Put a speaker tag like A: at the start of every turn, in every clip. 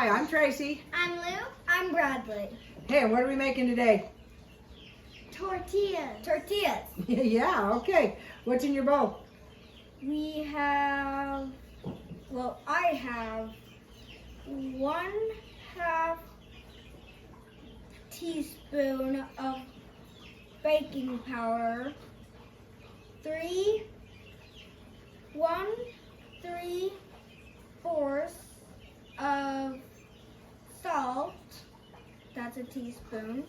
A: Hi, I'm Tracy.
B: I'm Lou. I'm Bradley.
A: Hey, what are we making today?
B: Tortillas. Tortillas.
A: Yeah, okay. What's in your bowl?
B: We have, I have 1/2 teaspoon of baking powder, 3/4 of salt, that's a teaspoon,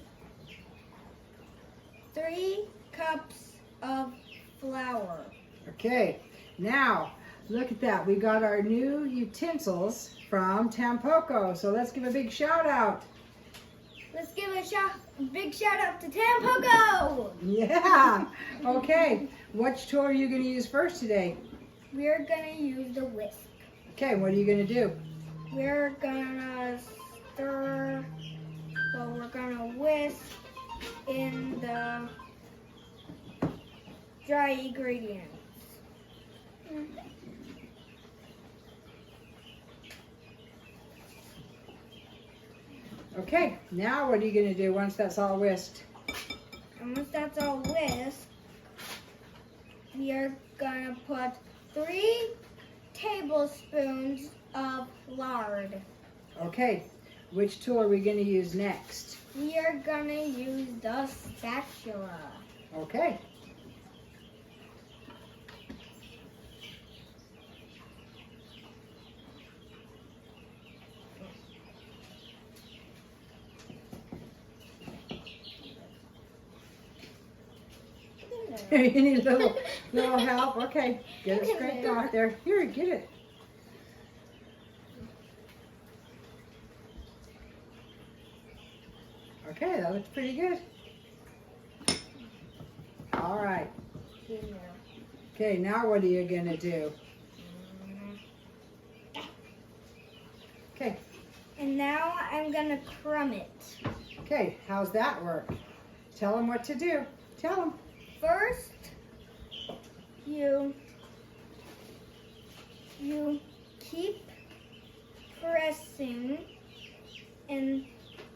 B: 3 cups of flour.
A: Okay, now look at that. We got our new utensils from Tampoco. So let's give a big shout out.
B: Let's give a big shout out to Tampoco!
A: Yeah, okay. Which tool are you going to use first today?
B: We're gonna use the whisk.
A: Okay, what are you going to do?
B: We're gonna we're gonna whisk in the dry ingredients.
A: Okay, now what are you going to do once that's all whisked?
B: And once that's all whisked, we are gonna put 3 tablespoons of lard.
A: Okay, which tool are we going to use next?
B: We are gonna use the spatula.
A: Okay. You need a little help? Okay, get it scraped off there. Here, get it. Okay, that looks pretty good. All right. Okay, now what are you going to do? Okay.
B: And now I'm gonna crumb it.
A: Okay, how's that work? Tell them what to do. Tell them.
B: First, you keep pressing and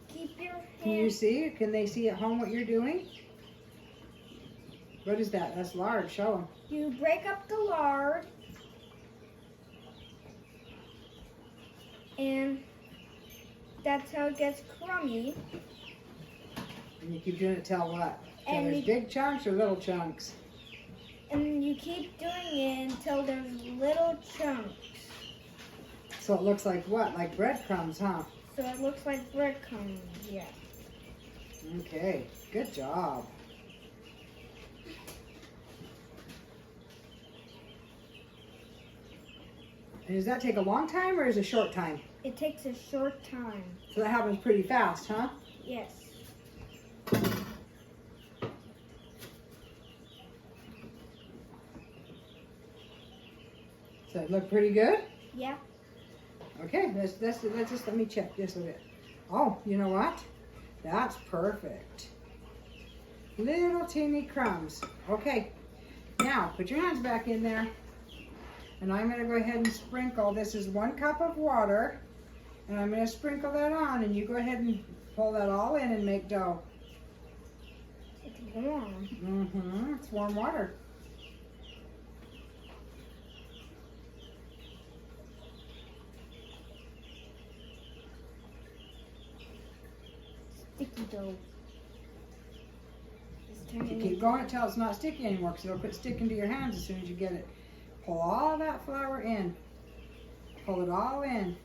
B: keep your hand.
A: Can you see? Can they see at home what you're doing? What is that? That's lard. Show them.
B: You break up the lard and that's how it gets crummy.
A: And you keep doing it till what? Till
B: And
A: there's big chunks or little chunks?
B: And you keep doing it until there's little chunks.
A: So it looks like what? Like breadcrumbs, huh?
B: So it looks like breadcrumbs, yeah.
A: Okay, good job. And does that take a long time or is it a short time?
B: It takes a short time.
A: So that happens pretty fast, huh?
B: Yes.
A: So it look pretty good?
B: Yeah.
A: Okay, let's just let me check this a bit. Oh, you know what? That's perfect. Little teeny crumbs. Okay, now put your hands back in there. And I'm going to go ahead and sprinkle. This is 1 cup of water. And I'm going to sprinkle that on. And you go ahead and pull that all in and make dough.
B: It's warm.
A: Mm-hmm. It's warm water.
B: Sticky dough.
A: You keep going until it's not sticky anymore because it'll quit sticking to your hands as soon as you get it. Pull all that flour in. Pull it all in.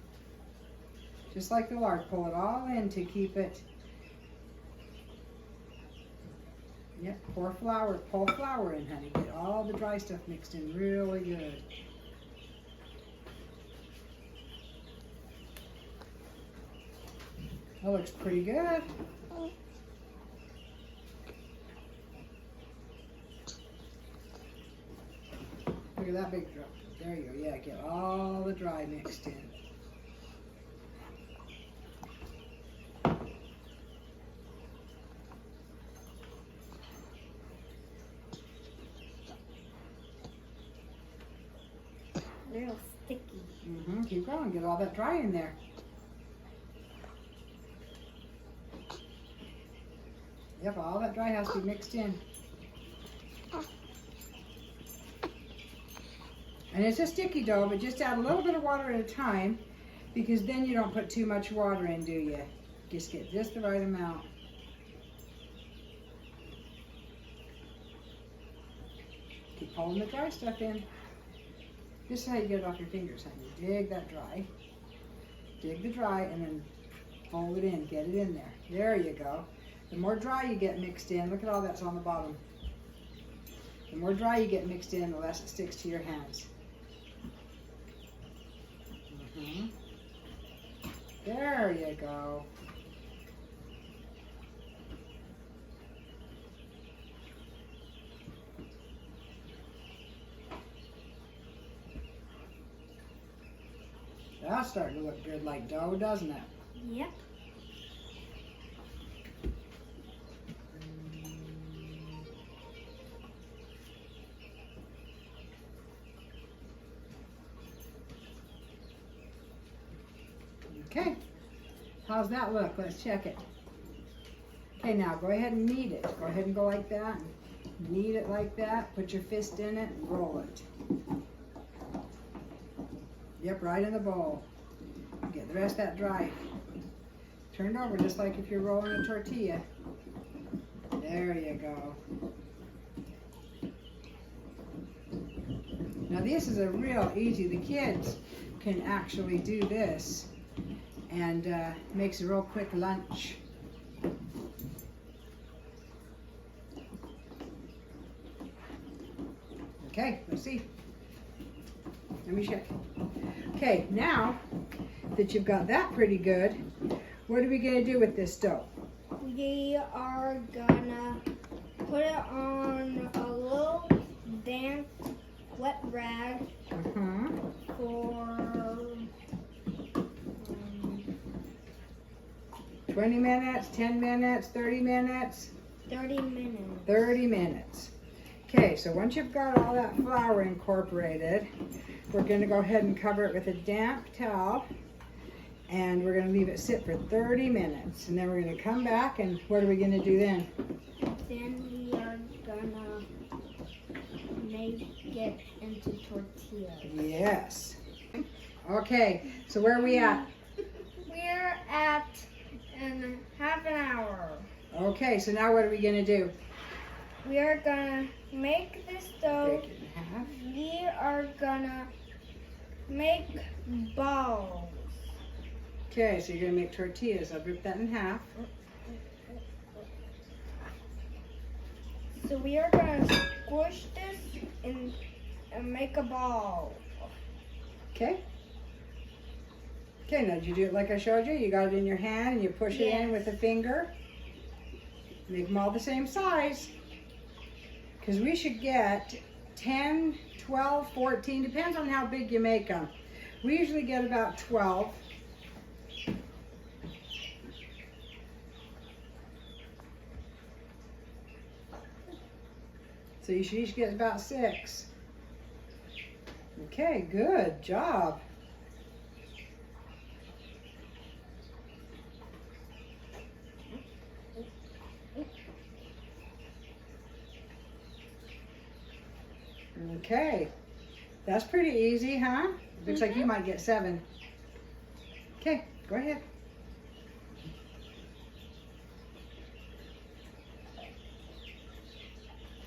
A: Just like the lard. Pull it all in to keep it. Yep, pour flour. Pull flour in, honey. Get all the dry stuff mixed in really good. That looks pretty good. Look at that big drop. There you go. Yeah, get all the dry mixed in.
B: Real sticky.
A: Keep going. Get all that dry in there. Yep, all that dry has to be mixed in. And it's a sticky dough, but just add a little bit of water at a time, because then you don't put too much water in, do you? Just get just the right amount. Keep pulling the dry stuff in. This is how you get it off your fingers, honey. Dig that dry. Dig the dry and then fold it in. Get it in there. There you go. The more dry you get mixed in, look at all that's on the bottom. The more dry you get mixed in, the less it sticks to your hands. There you go. That's starting to look good like dough, doesn't it?
B: Yep.
A: Okay, how's that look? Let's check it. Okay, now go ahead and knead it. Go ahead and go like that. Knead it like that. Put your fist in it and roll it. Yep, right in the bowl. Get the rest of that dry. Turn it over just like if you're rolling a tortilla. There you go. Now this is a real easy. The kids can actually do this. And makes a real quick lunch. Okay, let's see. Let me check. Okay, now that you've got that pretty good, what are we going to do with this dough?
B: We are gonna put it on a little damp wet rag for
A: 20 minutes, 10 minutes, 30 minutes?
B: 30 minutes.
A: 30 minutes. Okay, so once you've got all that flour incorporated, we're going to go ahead and cover it with a damp towel, and we're going to leave it sit for 30 minutes. And then we're going to come back, and what are we going to do then?
B: Then we are gonna make it into tortillas.
A: Yes. Okay, so where are we at?
B: We're at in half an hour.
A: Okay, so now what are we going to do?
B: We are gonna make this dough.
A: Break it in half.
B: We are gonna make balls.
A: Okay, so you're going to make tortillas. I'll rip that in half.
B: So we are gonna squish this and make a ball.
A: Okay. Okay, now did you do it like I showed you? You got it in your hand and you push it in with a finger. Make them all the same size. Because we should get 10, 12, 14, depends on how big you make them. We usually get about 12. So you should each get about 6. Okay, good job. Okay, that's pretty easy, huh? Looks like you might get 7. Okay, go ahead.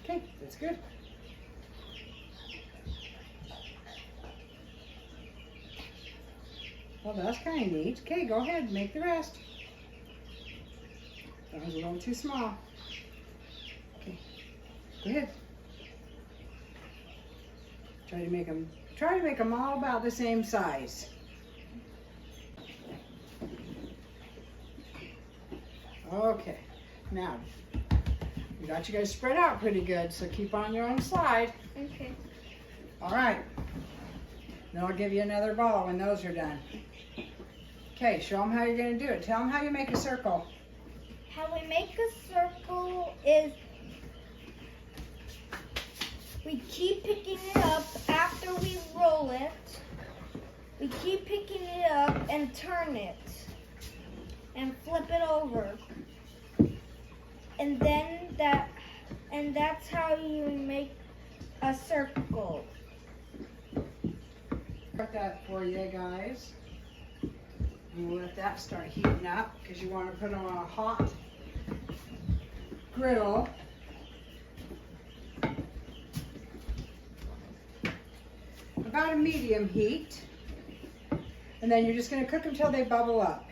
A: Okay, that's good. Well, that's kind of neat. Okay, go ahead, make the rest. That was a little too small. Okay, go ahead. Try to make them all about the same size. Okay, now we got you guys spread out pretty good, so keep on your own side.
B: Okay.
A: All right. Then I'll give you another ball when those are done. Okay, show them how you're going to do it. Tell them how you make a circle.
B: How we make a circle is we keep picking it up after we roll it. We keep picking it up and turn it and flip it over. and that's how you make a circle.
A: Got that for you guys. And we'll let that start heating up because you want to put it on a hot griddle. About a medium heat. And then you're just going to cook them till they bubble up.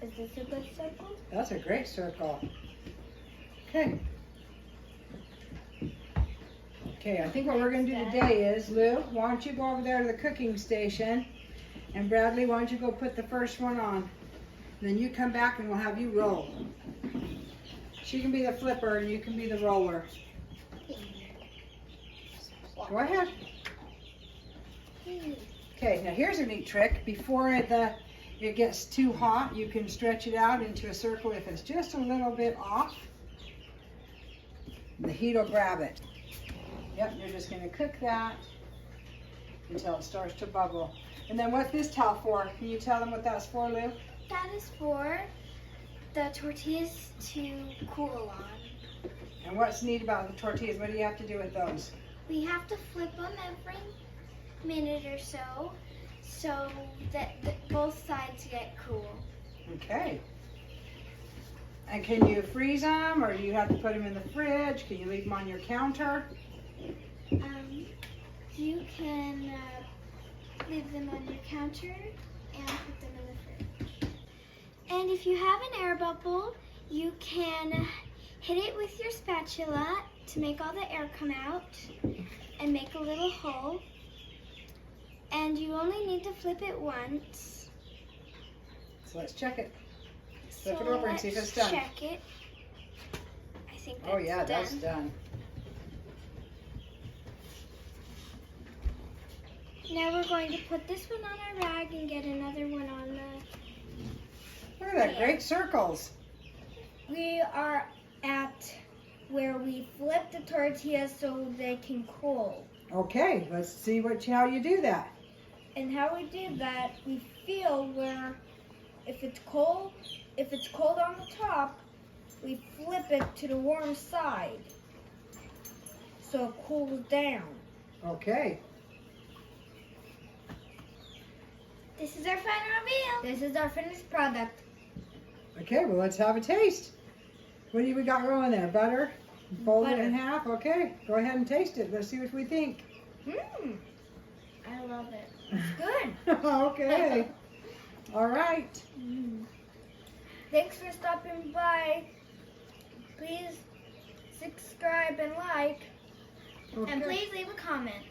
B: Is this a good circle?
A: That's a great circle. Okay. Okay, I think what we're going to do today is, Lou, why don't you go over there to the cooking station, and Bradley, why don't you go put the first one on. And then you come back and we'll have you roll. She can be the flipper and you can be the roller. Go ahead. Okay, now here's a neat trick. Before it gets too hot, you can stretch it out into a circle if it's just a little bit off. The heat will grab it. Yep, you're just going to cook that until it starts to bubble. And then what's this towel for? Can you tell them what that's for, Lou?
B: That is for the tortillas to cool on.
A: And what's neat about the tortillas? What do you have to do with those?
B: We have to flip them every minute or so, so that both sides get cool.
A: Okay. And can you freeze them, or do you have to put them in the fridge? Can you leave them on your counter?
B: You can leave them on your counter and put them in the fridge. And if you have an air bubble, you can hit it with your spatula to make all the air come out and make a little hole. And you only need to flip it once.
A: So let's check it. Flip it over and see if it's done.
B: Check it. I think that's
A: Oh yeah,
B: done.
A: that's done.
B: Now we're going to put this one on our rag and get another one on the...
A: Look at that, great circles.
B: We are at where we flip the tortillas so they can cool.
A: Okay, let's see how you do that.
B: And how we do that, we feel where if it's cold on the top, we flip it to the warm side so it cools down.
A: Okay.
B: This is our final reveal. This is our finished product.
A: Okay, well let's have a taste. What do we got going there? Butter? Fold it in
B: Butter.
A: half? Okay, go ahead and taste it. Let's see what we think.
B: I love it. It's good.
A: Okay. All right.
B: Thanks for stopping by. Please subscribe and like.
A: Okay.
B: And please leave a comment.